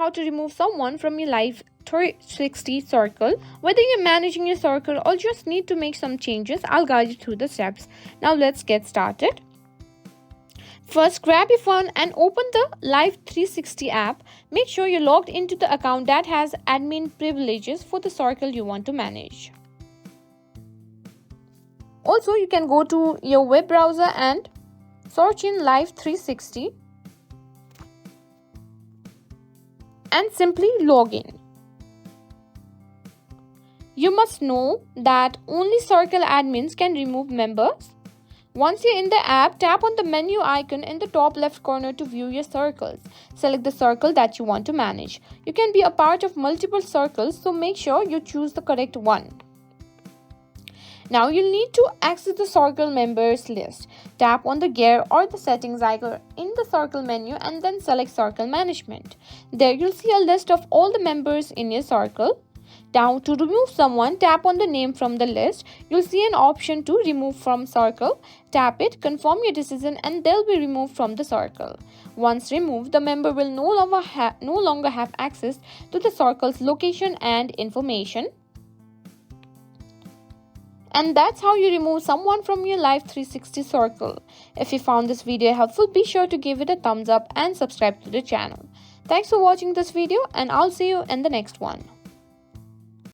how to remove someone from your Life360 Circle. Whether you're managing your circle or just need to make some changes, I'll guide you through the steps. Now let's get started. First, grab your phone and open the Life360 app. Make sure you're logged into the account that has admin privileges for the circle you want to manage. Also, you can go to your web browser and search in Life360 and simply log in. You must know that only circle admins can remove members. Once you're in the app, tap on the menu icon in the top left corner to view your circles. Select the circle that you want to manage. You can be a part of multiple circles, so make sure you choose the correct one. Now you'll need to access the circle members list. Tap on the gear or the settings icon in the circle menu and then select circle management. There you'll see a list of all the members in your circle. Now to remove someone, tap on the name from the list. You'll see an option to remove from circle. Tap it, confirm your decision and they'll be removed from the circle. Once removed, the member will no longer have access to the circle's location and information. And that's how you remove someone from your Life360 Circle. If you found this video helpful, be sure to give it a thumbs up and subscribe to the channel. Thanks for watching this video and I'll see you in the next one.